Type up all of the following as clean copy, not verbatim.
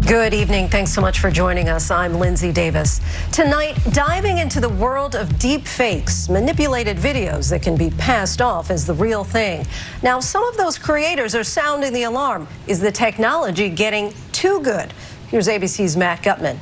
Good evening. Thanks so much for joining us. I'm Lindsay Davis. Tonight, diving into the world of deep fakes, manipulated videos that can be passed off as the real thing. Now, some of those creators are sounding the alarm. Is the technology getting too good? Here's ABC's Matt Gutman.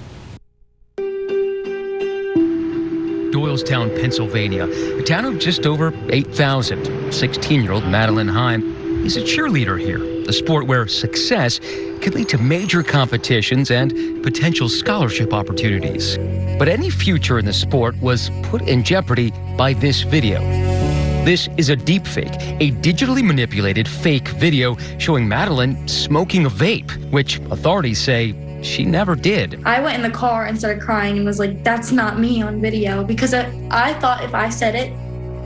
Doylestown, Pennsylvania, a town of just over 8,000. 16-year-old Madeline Heim is a cheerleader here, a sport where success could lead to major competitions and potential scholarship opportunities. But any future in the sport was put in jeopardy by this video. This is a deepfake, a digitally manipulated fake video showing Madeline smoking a vape, which authorities say she never did. I went in the car and started crying and was like, that's not me on video, because I thought if I said it,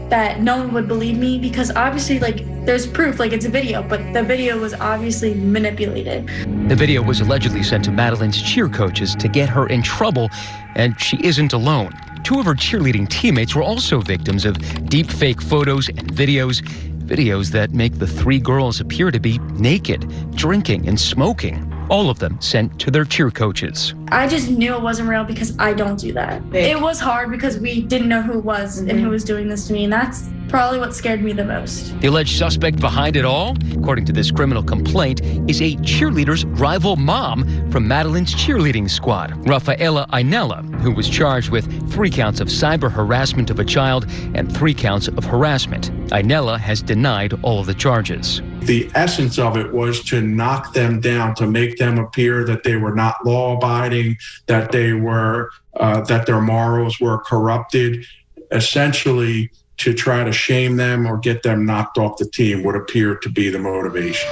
that no one would believe me, because obviously, there's proof, it's a video, but the video was obviously manipulated. The video was allegedly sent to Madeline's cheer coaches to get her in trouble, and she isn't alone. Two of her cheerleading teammates were also victims of deep fake photos and videos that make the three girls appear to be naked, drinking, and smoking. All of them sent to their cheer coaches. I just knew it wasn't real because I don't do that. It was hard because we didn't know who it was and who was doing this to me, and that's probably what scared me the most. The alleged suspect behind it all, according to this criminal complaint, is a cheerleader's rival mom from Madeline's cheerleading squad, Rafaela Ainella, who was charged with 3 counts of cyber harassment of a child and 3 counts of harassment. Ainella has denied all of the charges. The essence of it was to knock them down, to make them appear that they were not law-abiding, that they were, that their morals were corrupted, essentially to try to shame them or get them knocked off the team would appear to be the motivation.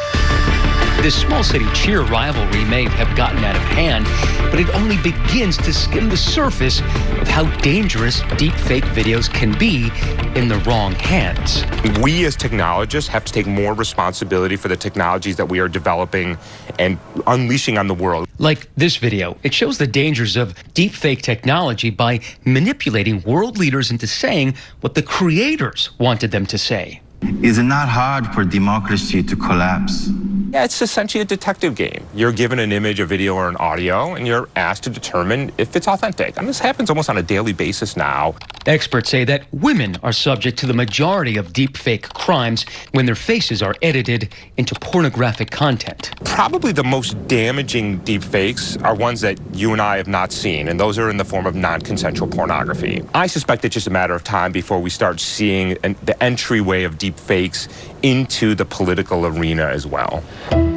This small city cheer rivalry may have gotten out of hand, but it only begins to skim the surface of how dangerous deepfake videos can be in the wrong hands. We as technologists have to take more responsibility for the technologies that we are developing and unleashing on the world. Like this video, it shows the dangers of deepfake technology by manipulating world leaders into saying what the creators wanted them to say. Is it not hard for democracy to collapse? Yeah, it's essentially a detective game. You're given an image, a video, or an audio, and you're asked to determine if it's authentic. And this happens almost on a daily basis now. Experts say that women are subject to the majority of deepfake crimes when their faces are edited into pornographic content. Probably the most damaging deepfakes are ones that you and I have not seen, and those are in the form of non-consensual pornography. I suspect it's just a matter of time before we start seeing the entryway of deepfakes into the political arena as well.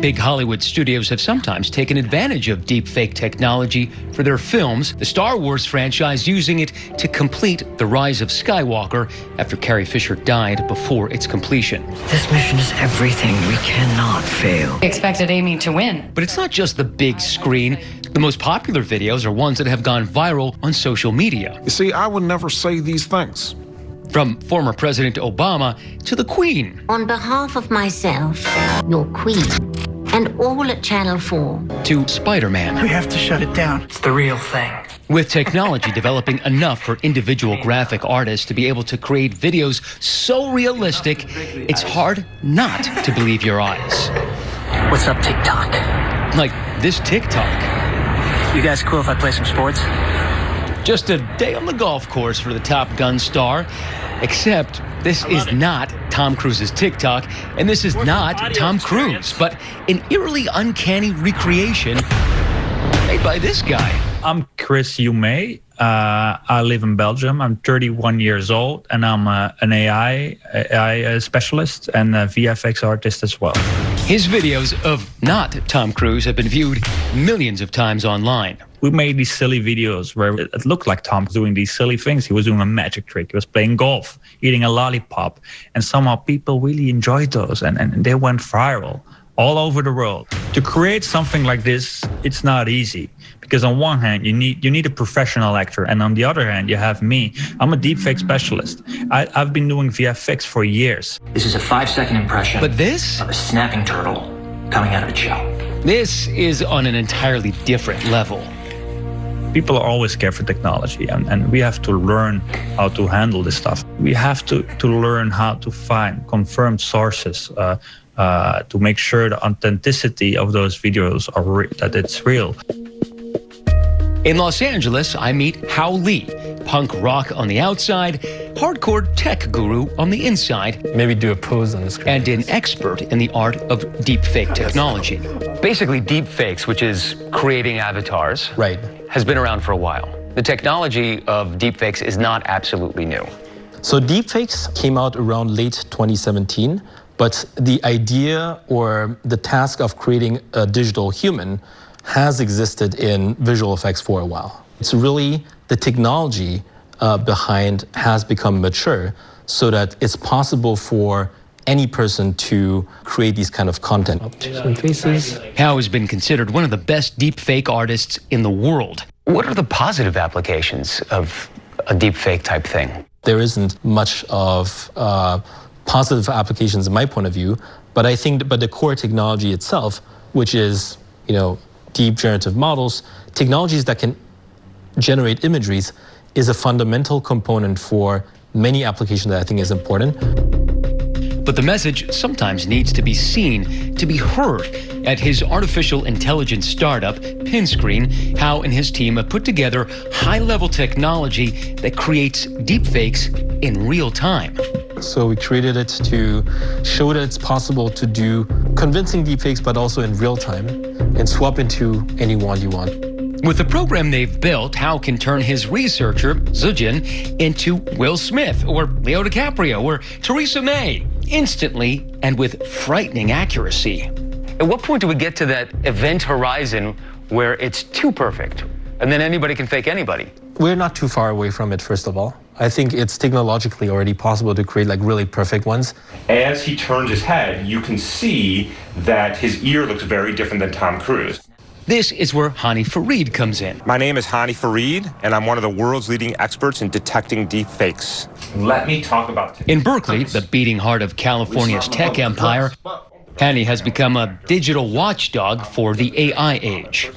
Big Hollywood studios have sometimes taken advantage of deepfake technology for their films, the Star Wars franchise using it to complete The Rise of Skywalker after Carrie Fisher died before its completion. This mission is everything. We cannot fail. We expected Amy to win. But it's not just the big screen. The most popular videos are ones that have gone viral on social media. You see, I would never say these things. From former President Obama to the Queen. On behalf of myself, your Queen, and all at Channel 4. To Spider-Man. We have to shut it down. It's the real thing. With technology developing enough for individual graphic artists to be able to create videos so realistic, it's hard not to believe your eyes. What's up, TikTok? Like this TikTok. You guys cool if I play some sports? Just a day on the golf course for the Top Gun star, except this is not Tom Cruise's TikTok, and this is not Tom Cruise, but an eerily uncanny recreation made by this guy. I'm Chris Humay. I live in Belgium. I'm 31 years old, and I'm an AI specialist and a VFX artist as well. His videos of not Tom Cruise have been viewed millions of times online. We made these silly videos where it looked like Tom doing these silly things. He was doing a magic trick. He was playing golf, eating a lollipop. And somehow people really enjoyed those, and they went viral all over the world. To create something like this, it's not easy. Because on one hand, you need a professional actor, and on the other hand, you have me. I'm a deepfake specialist. I've been doing VFX for years. This is a 5-second impression. But this? Of a snapping turtle coming out of a shell. This is on an entirely different level. People are always scared for technology, and we have to learn how to handle this stuff. We have to learn how to find confirmed sources, to make sure the authenticity of those videos that it's real. In Los Angeles, I meet Hao Li, punk rock on the outside, hardcore tech guru on the inside. Maybe do a pose on the screen. And an expert in the art of deepfake technology. Basically, deepfakes, which is creating avatars, right, has been around for a while. The technology of deepfakes is not absolutely new. So deepfakes came out around late 2017, but the idea or the task of creating a digital human has existed in visual effects for a while. It's really the technology behind has become mature so that it's possible for any person to create these kind of content. Some faces. Hao has been considered one of the best deepfake artists in the world. What are the positive applications of a deepfake type thing? There isn't much of positive applications in my point of view, but I think the core technology itself, which is, deep generative models, technologies that can generate imageries, is a fundamental component for many applications that I think is important. But the message sometimes needs to be seen, to be heard. At his artificial intelligence startup, Pinscreen, Hao and his team have put together high-level technology that creates deepfakes in real time. So we created it to show that it's possible to do convincing deepfakes, but also in real time, and swap into anyone you want. With the program they've built, Hao can turn his researcher, Zijin, into Will Smith, or Leo DiCaprio, or Theresa May, instantly and with frightening accuracy. At what point do we get to that event horizon where it's too perfect, and then anybody can fake anybody? We're not too far away from it, first of all. I think it's technologically already possible to create really perfect ones. As he turns his head, you can see that his ear looks very different than Tom Cruise. This is where Hani Farid comes in. My name is Hani Farid, and I'm one of the world's leading experts in detecting deepfakes. Let me talk about In Berkeley, the beating heart of California's tech empire, Hani has become a digital watchdog for the AI age.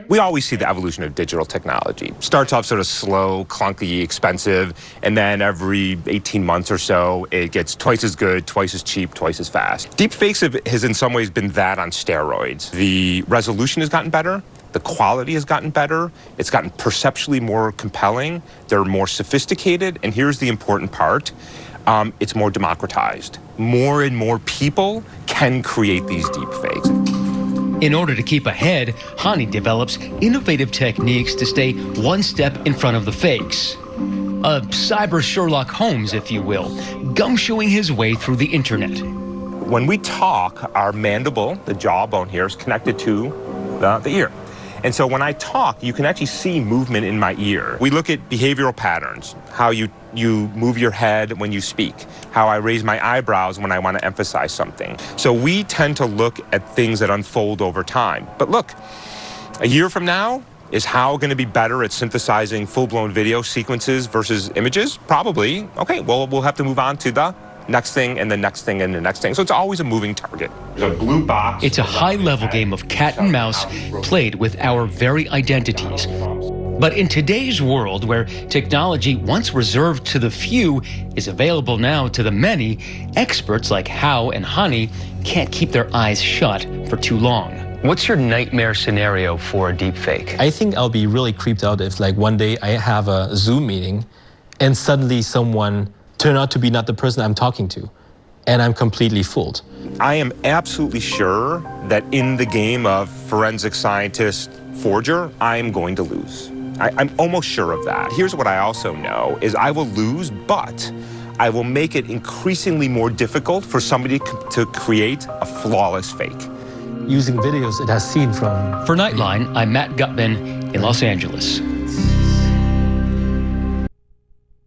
We always see the evolution of digital technology. Starts off sort of slow, clunky, expensive, and then every 18 months or so, it gets twice as good, twice as cheap, twice as fast. Deepfakes has in some ways been that on steroids. The resolution has gotten better. The quality has gotten better. It's gotten perceptually more compelling. They're more sophisticated. And here's the important part. It's more democratized. More and more people can create these deepfakes. In order to keep ahead, Hani develops innovative techniques to stay one step in front of the fakes. A cyber Sherlock Holmes, if you will, gumshoeing his way through the internet. When we talk, our mandible, the jawbone here, is connected to the ear. And so when I talk, you can actually see movement in my ear. We look at behavioral patterns, how you move your head when you speak, how I raise my eyebrows when I want to emphasize something. So we tend to look at things that unfold over time. But look, a year from now, is Hao going to be better at synthesizing full-blown video sequences versus images? Probably. Okay, well, we'll have to move on to the next thing and the next thing and the next thing. So it's always a moving target. There's a blue box. It's a high-level game of cat and mouse played with our very identities. But in today's world, where technology once reserved to the few is available now to the many, experts like Hao and Hani can't keep their eyes shut for too long. What's your nightmare scenario for a deepfake? I think I'll be really creeped out if one day I have a Zoom meeting and suddenly someone turn out to be not the person I'm talking to, and I'm completely fooled. I am absolutely sure that in the game of forensic scientist forger, I'm going to lose. I'm almost sure of that. Here's what I also know, is I will lose, but I will make it increasingly more difficult for somebody to create a flawless fake. Using videos it has seen from... For Nightline, I'm Matt Gutman in Los Angeles.